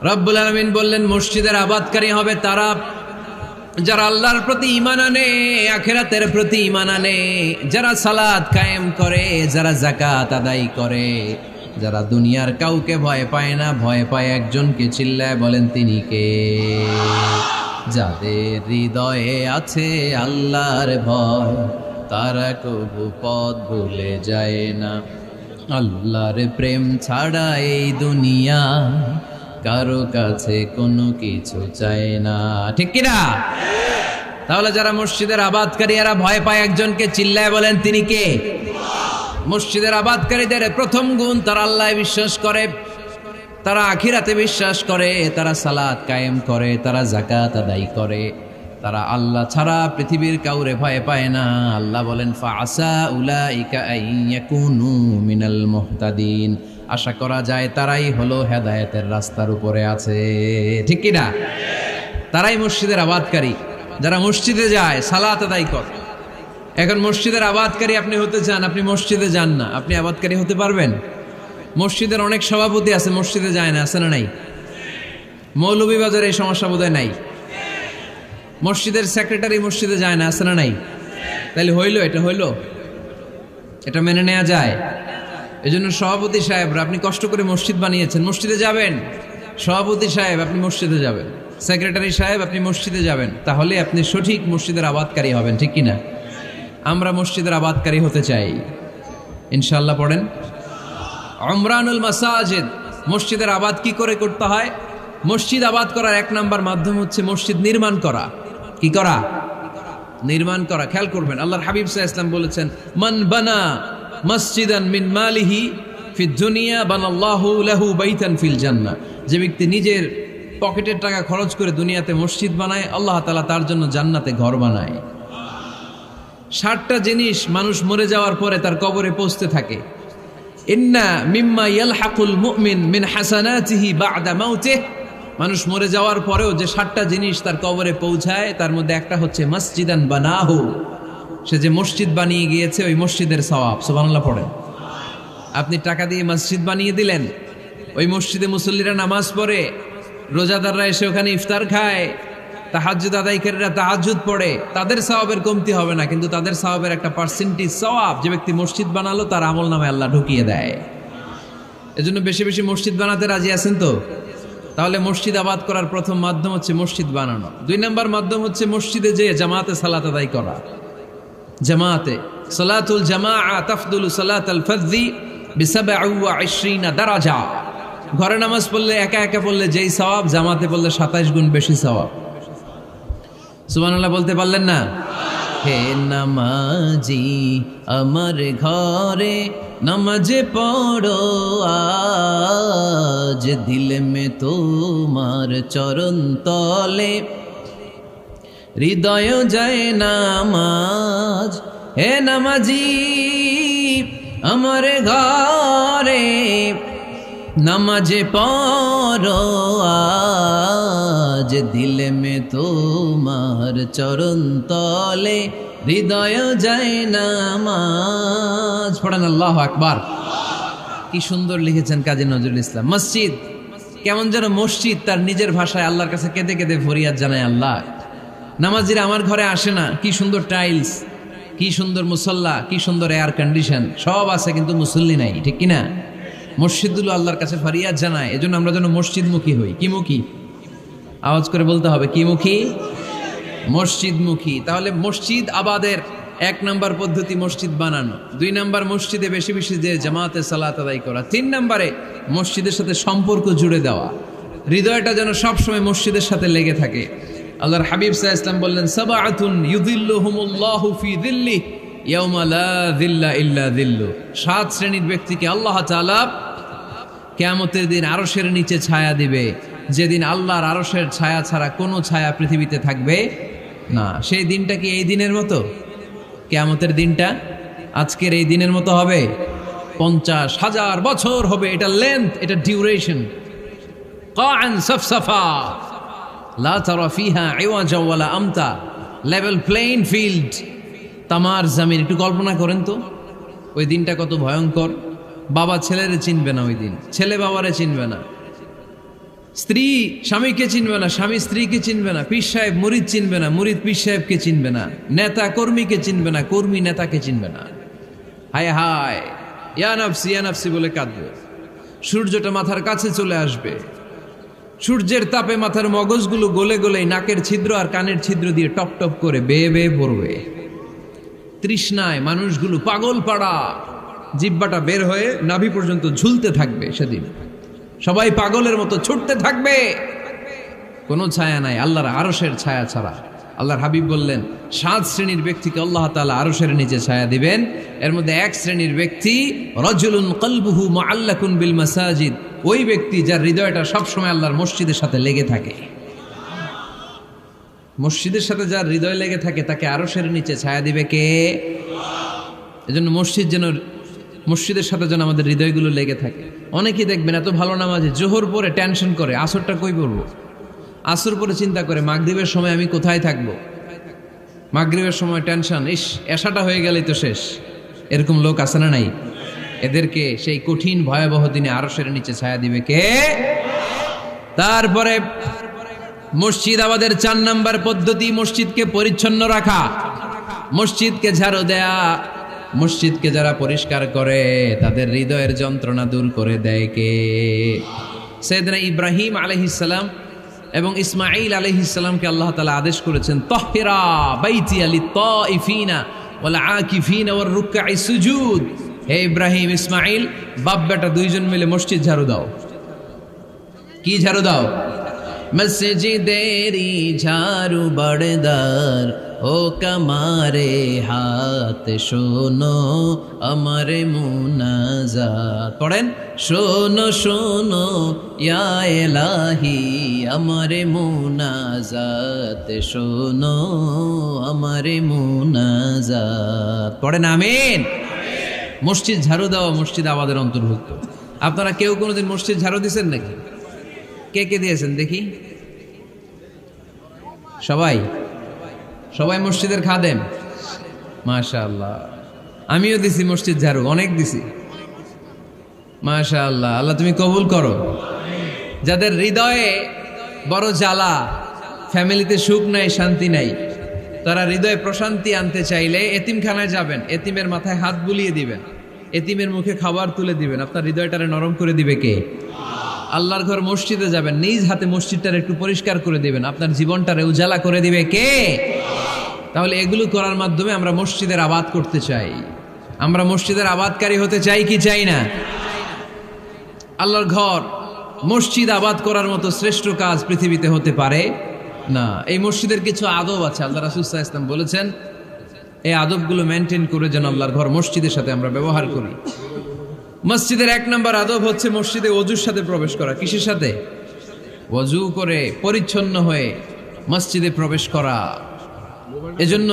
রব্বুল আলামিন বললেন মসজিদের আবাদকারী হবে তারা যারা আল্লাহর প্রতি ঈমান আনে, আখিরাতের প্রতি ঈমান আনে, যারা সালাত কায়েম করে, যারা যাকাত আদায় করে, যারা দুনিয়ার কাউকে ভয় পায় না, ভয় পায় একজনকে, চিল্লায় বলেন তিনি কে? যাদের হৃদয়ে আছে আল্লাহর ভয়, তারা কবু পথ ভুলে যায় না। আল্লাহর প্রেম ছাড়া এই দুনিয়া কারো কাছে কোনো কিছু চায় না, ঠিক কিনা? তাহলে যারা মসজিদের আবাদকারী এরা ভয় পায় একজনকে, চিল্লায় বলেন তিনি কে? মসজিদের আবাদকারীদের প্রথম গুণ, তারা আল্লাহ বিশ্বাস করে, তারা আখিরাতে বিশ্বাস করে, তারা সালাত কায়েম করে, তারা যাকাত আদায় করে, তারা আল্লাহ ছাড়া পৃথিবীর কাউরে ভয় পায় না। আল্লাহ বলেন ফাআসা উলাইকা আইয়াকুনু মিনাল মুহতাদিন, আশা করা যায় তারাই হলো হেদায়েতের রাস্তার উপরে আছে, ঠিক কি না? তারাই মসজিদের আবাদকারী, যারা মসজিদে যায়, সালাত আদায় করে। এখন মসজিদের আবাদকারী আপনি হতে চান, আপনি মসজিদে যান না, আপনি আবাদকারী হতে পারবেন? মসজিদের অনেক সভাপতি আছে মসজিদে যায় না, আছে না নাই? মৌলভীবাজারে এই সমস্যা বোধহয় নাই। মসজিদের সেক্রেটারি মসজিদে যায় না, আছে না নাই? তাহলে হইল, এটা হইল, এটা মেনে নেওয়া যায়? এজন্য সভাপতি সাহেবরা, আপনি কষ্ট করে মসজিদ বানিয়েছেন, মসজিদে যাবেন। সভাপতি সাহেব আপনি মসজিদে যাবেন, সেক্রেটারি সাহেব আপনি মসজিদে যাবেন, তাহলে আপনি সঠিক মসজিদের আবাদকারী হবেন, ঠিক কিনা? আমরা মসজিদের আবাদকারী হতে চাই, ইনশাআল্লাহ। পড়েন উমরানুল মাসাজিদ। মসজিদের আবাদ কি করে করতে হয়? মসজিদ আবাদ করার এক নাম্বার মাধ্যম হচ্ছে মসজিদ নির্মাণ করা। কি করা? নির্মাণ করা। খেয়াল করবেন, আল্লাহর হাবিব সাল্লাল্লাহু আলাইহি ওয়াসাল্লাম বলেছেন, মান বানা মসজিদান মিন মালিহি ফিদ দুনিয়া বানাল্লাহু লাহু বাইতান ফিল জান্নাহ। যে ব্যক্তি নিজের পকেটের টাকা খরচ করে দুনিয়াতে মসজিদ বানায়, আল্লাহ তাআলা তার জন্য জান্নাতে ঘর বানায়। 60টা জিনিস মানুষ মরে যাওয়ার পরে তার কবরে পৌঁছতে থাকে। ইন্না মিম্মা ইয়ালহাকুল মুমিন মিন হাসানাতিহি বা'দা মাউতিহি। মানুষ মরে যাওয়ার পরেও যে 60টা জিনিস তার কবরে পৌঁছায়, তার মধ্যে একটা হচ্ছে মসজিদান বানাহু। সে যে মসজিদ বানিয়ে গিয়েছে, ওই মসজিদের সওয়াব। সুবহানাল্লাহ পড়েন। আপনি টাকা দিয়ে মসজিদ বানিয়ে দিলেন, ওই মসজিদে মুসল্লিরা নামাজ পড়ে, রোজাদাররা এসে ওখানে ইফতার খায়, তাহাজ্জুদ আদায়কারীরা তাহাজ্জুদ পড়ে, তাদের সওয়াবের কমতি হবে না, কিন্তু তাদের সওয়াবের একটা পার্সেন্টেজ সওয়াব যে ব্যক্তি মসজিদ বানালো তার আমল নামে আল্লাহ ঢুকিয়ে দেয়। এজন্য বেশি বেশি মসজিদ বানাতে রাজি আছেন তো? তাহলে মসজিদ আবাদ করার প্রথম মাধ্যম হচ্ছে মসজিদ বানানো। 2 নম্বর মাধ্যম হচ্ছে মসজিদে যেয়ে জামাতে সালাত আদায় করা। জামাতে সালাতুল জামাআ তাফদুলু সালাতাল ফাযযি বি27 দারাজা। ঘরে নামাজ পড়লে, একা একা পড়লে যেই সওয়াব, জামাতে পড়লে 27 গুণ বেশি সওয়াব। সুবহানাল্লাহ বলতে পারলেন না? হে নামাজি আমার ঘরে নামাজে পড়ো আজ, দিল মে তোমার চরণ তলে হৃদয় যায় নামাজ। হে নামাজি আমার ঘরে নামাজে পড়ো আজ, দিল মে তোমার চরণ তলে হৃদয় যায় নামাজ। পড়েন আল্লাহু আকবার। কি সুন্দর লিখেছেন কাজী নজরুল ইসলাম। মসজিদ কেমন যেন মসজিদ তার নিজের ভাষায় আল্লাহর কাছে কেঁদে কেঁদে ফরিয়াদ জানায়, আল্লাহ নামাজিরা আমার ঘরে আসে না, কি সুন্দর টাইলস, কি সুন্দর মুসল্লা, কি সুন্দর এয়ার কন্ডিশন, সব আছে কিন্তু মুসল্লি নাই, ঠিক কিনা? মসজিদগুলো আল্লাহর কাছে ফরিয়াদ জানায়। এজন্য আমরা যেন মসজিদমুখী হই। কি মুখী? আওয়াজ করে বলতে হবে, কি মুখী? মসজিদমুখী। তাহলে মসজিদ আবাদের 1 নম্বর পদ্ধতি মসজিদ বানানো। 2 নম্বর মসজিদে বেশি বেশি যে জামাতে সালাত আদায় করা। 3 নম্বরে মসজিদের সাথে সম্পর্ক জুড়ে দেওয়া, হৃদয়টা যেন সবসময় মসজিদের সাথে লেগে থাকে। আল্লাহর হাবিব সাল্লাল্লাহু আলাইহি ওয়াসাল্লাম বললেন, সাবআতুন ইউযিল্লুহুমুল্লাহু ফি যিল্লিহি ইয়াওমা লা যিল্লা ইল্লা যিল্লু। 7 শ্রেণীর ব্যক্তিকে আল্লাহ তাআলা কিয়ামতের দিন আরশের নিচে ছায়া দিবে, যেদিন আল্লাহর আরশের ছায়া ছাড়া কোনো ছায়া পৃথিবীতে থাকবে না। সেই দিনটা কি এই দিনের মতো? কিয়ামতের দিনটা আজকের এই দিনের মতো হবে? 50,000 বছর হবে। এটা লেন্থ, এটা ডিউরেশন। কাআন সাফসাফা লা তারা ফিহা ইওয়াজা ওয়ালা আমতা। লেভেল প্লেইং ফিল্ড, তামার জমিন। একটু কল্পনা করেন তো ওই দিনটা কত ভয়ঙ্কর। বাবা ছেলেরে চিনবে না ওই দিন, ছেলে বাবারে চিনবে না, স্ত্রী স্বামীকে চিনবে না, স্বামী স্ত্রীকে চিনবে না, পীর সাহেব মুরিদ চিনবে না, মুরিদ পীর সাহেবকে চিনবে না, নেতা কর্মীকে চিনবে না, কর্মী নেতাকে চিনবে না। হায় হায়, ইয়া নাফসি বলে কাঁদবে। সূর্যটা মাথার কাছে চলে আসবে, সূর্যের তাপে মাথার মগজগুলো গলে গলে নাকের ছিদ্র আর কানের ছিদ্র দিয়ে টপ টপ করে বেয়ে বেয়ে পড়বে। তৃষ্ণায় মানুষগুলো পাগল পাড়া, জিব্বাটা বের হয়ে নাভি পর্যন্ত ঝুলতে থাকবে। সেদিন সবাই পাগলের মতো ছুটতে থাকবে, কোনো ছায়া নাই আল্লাহর আরশের ছায়া ছাড়া। আল্লাহর হাবিব বললেন 7 শ্রেণীর ব্যক্তিকে আল্লাহ তাআলা আরশের নিচে ছায়া দিবেন। এর মধ্যে 1 শ্রেণীর ব্যক্তি রাজুলুন কলবুহু মুআল্লাকুন বিল মাসাজিদ, ওই ব্যক্তি যার হৃদয়টা সবসময় আল্লাহর মসজিদের সাথে লেগে থাকে। মসজিদের সাথে যার হৃদয় লেগে থাকে তাকে আরশের নিচে ছায়া দিবে কে? এজন্য মসজিদের সাথে যেন আমাদের হৃদয়গুলো লেগে থাকে। অনেকেই দেখবেন এত ভালো নামাজে, জোহর পরে টেনশন করে আসরটা কই পড়বো, আসর পরে চিন্তা করে মাগরিবের সময় আমি কোথায় থাকবো, মাগরিবের সময় টেনশন, ইস এশাটা হয়ে গেলেই তো শেষ। এরকম লোক আছে না নাই? এদেরকে সেই কঠিন ভয়াবহ দিনে আরশের নিচে ছায়া দিবে কে? তারপরে মসজিদ আমাদের 4 নাম্বার পদ্ধতি, মসজিদকে পরিচ্ছন্ন রাখা, মসজিদকে ঝাড়ু দেয়া। মসজিদকে যারা পরিষ্কার করে তাদের হৃদয়ের যন্ত্রণা দূর করে দেয় কে? সাইয়েদনা ইব্রাহিম আলাইহিস সালাম এবং ইসমাঈল আলাইহিস সালামকে আল্লাহ তাআলা আদেশ করেছেন, তাহহিরা বাইতিয়া লিত-তাইফিনা ওয়াল আকিফিনা ওয়ার রুকআই সুজুদ। হে ইব্রাহিম, ইসমাঈল, বাপ বেটা দুইজন মিলে মসজিদ ঝাড়ু দাও। কি ঝাড়ু দাও? মসজিদেরি ঝাড়ু বড়দার ও কমারে হাত শোনো আমারে মুনাজাত। পড়েন, শোনো শোনো ইয়া ইলাহি আমারে মুনাজাত, শোনো আমারে মুনাজাত। পড়েন আমিন। মসজিদ ঝাড়ু দেওয়া মসজিদ আবাদের অন্তর্ভুক্ত। আপনারা কেউ কোনোদিন মসজিদ ঝাড়ু দিয়েছেন নাকি? কে কে দিয়েছেন দেখি? সবাই সবাই মসজিদের খাদেম? মাশাআল্লাহ। আমিও দিছি মসজিদ ঝাড়ু, অনেক দিছি। মাশাআল্লাহ, আল্লাহ তুমি কবুল করো। যাদের হৃদয়ে বড় জ্বালা, ফ্যামিলিতে সুখ নাই, শান্তি নাই, তারা হৃদয়ে প্রশান্তি আনতে চাইলে এতিমখানায় যাবেন, এতিমের মাথায় হাত বুলিয়ে দিবেন, এতিমের মুখে খাবার তুলে দিবেন, আপনার হৃদয়টারে নরম করে দিবে কে? আল্লাহর ঘর মসজিদে যাবেন, নিজ হাতে মসজিদটারে একটু পরিষ্কার করে দিবেন, আপনার জীবনটারে উজালা করে দিবে কে? তাহলে এগুলো করার মাধ্যমে আমরা মসজিদের আবাদ করতে চাই। আমরা মসজিদের আবাদকারী হতে চাই কি চাই না? আল্লাহর ঘর মসজিদ আবাদ করার মতো শ্রেষ্ঠ কাজ পৃথিবীতে হতে পারে না। এই মসজিদের কিছু আদব আছে, আল্লাহ রাসূল সাল্লাল্লাহু আলাইহি ওয়াসাল্লাম বলেছেন এই আদবগুলো মেনটেন করে যেন আল্লাহর ঘর মসজিদের সাথে আমরা ব্যবহার করি। মসজিদের 1 নম্বর আদব হচ্ছে মসজিদে ওযুর সাথে প্রবেশ করা। কিসের সাথে? ওযু করে পরিচ্ছন্ন হয়ে মসজিদে প্রবেশ করা। এজন্য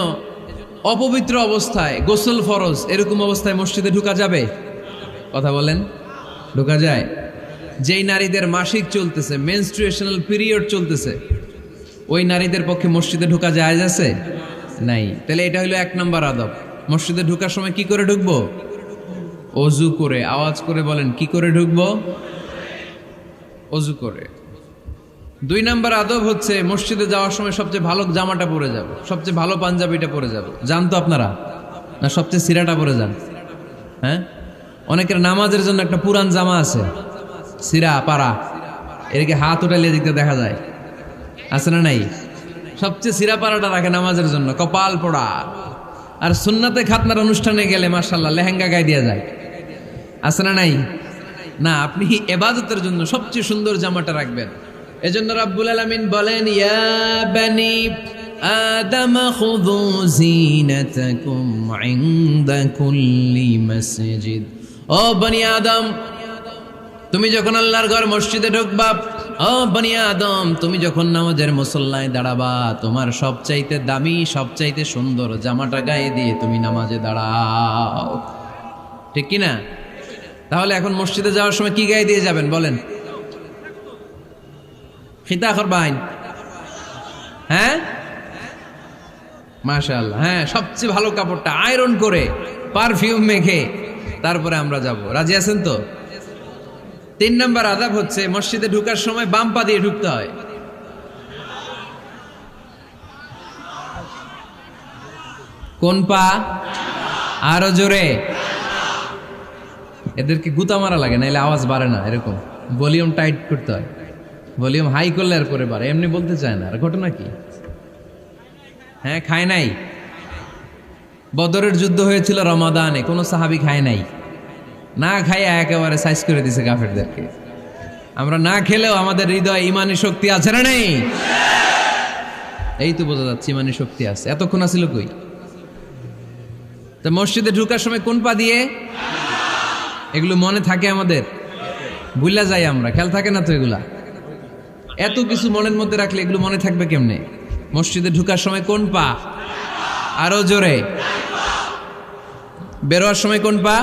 অপবিত্র অবস্থায় গোসল ফরজ, এরকম অবস্থায় মসজিদে ঢোকা যাবে? কথা বলেন, ঢোকা যায়? যেই নারীদের মাসিক চলতেছে, মেনস্ট্রুয়েশনাল পিরিয়ড চলতেছে, ওই নারীদের পক্ষে মসজিদে ঢোকা জায়েজ আছে? নাই। তাহলে এটা হলো 1 নম্বর আদব। মসজিদে ঢোকার সময় কি করে ঢুকবো? ওযু করে। আওয়াজ করে বলেন, কি করে ঢুকবো? ওযু করে। 2 নম্বর আদব হচ্ছে মসজিদে যাওয়ার সময় সবচেয়ে ভালো জামাটা পরে যাব, সবচেয়ে ভালো পাঞ্জাবিটা পরে যাব। জান তো আপনারা? না সবচেয়ে সিরাটা পরে যান? হ্যাঁ, অনেকের নামাজের জন্য একটা পুরান জামা আছে, সিরা পাড়া, এদিকে হাত উঠাইলে দিকতে দেখা যায়, আছে না নাই? সবচেয়ে সিরা পাড়াটা রাখে নামাজের জন্য, কপাল পোড়া। আর সুন্নাতে খাতনার অনুষ্ঠানে গেলে মাশাআল্লাহ লেহেঙ্গা গায়ে দেওয়া যায়, আছে না নাই? না, আপনি ইবাদতের জন্য সবচেয়ে সুন্দর জামাটা রাখবেন। এজন্য রাব্বুল আলামিন বলেন, ইয়া বানি আদম খুযু জিনাতাকুম ইনদা কুল্লি মসজিদ। ও বনি আদম, তুমি যখন আল্লাহর ঘর মসজিদে ঢুকবা, ও বনি আদম, তুমি যখন নামাজের মুসল্লায় দাঁড়াবা, তোমার সবচাইতে দামি, সবচাইতে সুন্দর জামাটা গায়ে দিয়ে তুমি নামাজে দাঁড়াও। ঠিক কি না? তাহলে এখন মসজিদে যাওয়ার সময় কি গায়ে দিয়ে যাবেন বলেন? খিতা করবাইন? হ্যাঁ, মাশাআল্লাহ। হ্যাঁ, সবচেয়ে ভালো কাপড়টা আয়রন করে পারফিউম মেখে তারপরে আমরা যাব। রাজি আছেন তো? তিন নম্বর আযাব হচ্ছে মসজিদে ঢুকার সময় বাম পা দিয়ে ঢুকতে হয়। কোন পা? আরো জোরে। এদেরকে গুতা মারা লাগে, নাইলে আওয়াজ বাড়ে না, এরকম ভলিউম টাইট করতে হয়। ভলিউম হাই করলে আর পরে বাড়ে, এমনি বলতে চায় না। আর ঘটনা কি? হ্যাঁ, খায় নাই। বদরের যুদ্ধ হয়েছিল রমাদানে, কোনো সাহাবী খায় নাই, না খাইয়া একেবারে সাইজ করে দিছে কাফেরদেরকে। আমরা না খেলেও আমাদের হৃদয়ে ইমানি শক্তি আছে না নেই? এই তো বোঝা যাচ্ছে ইমানি শক্তি আছে। এতক্ষণ আছিল কই? তা মসজিদে ঢুকার সময় কোন পা দিয়ে? এগুলো মনে থাকে আমাদের? ভুলা যাই আমরা, খেয়াল থাকে না তো এগুলা। এত কিছু মনের মধ্যে রাখলে এগুলো মনে থাকবে কেমনে? মসজিদে ঢুকার সময় কোন পা? আরো জোরে। বেরোয়ার সময় কোন পা?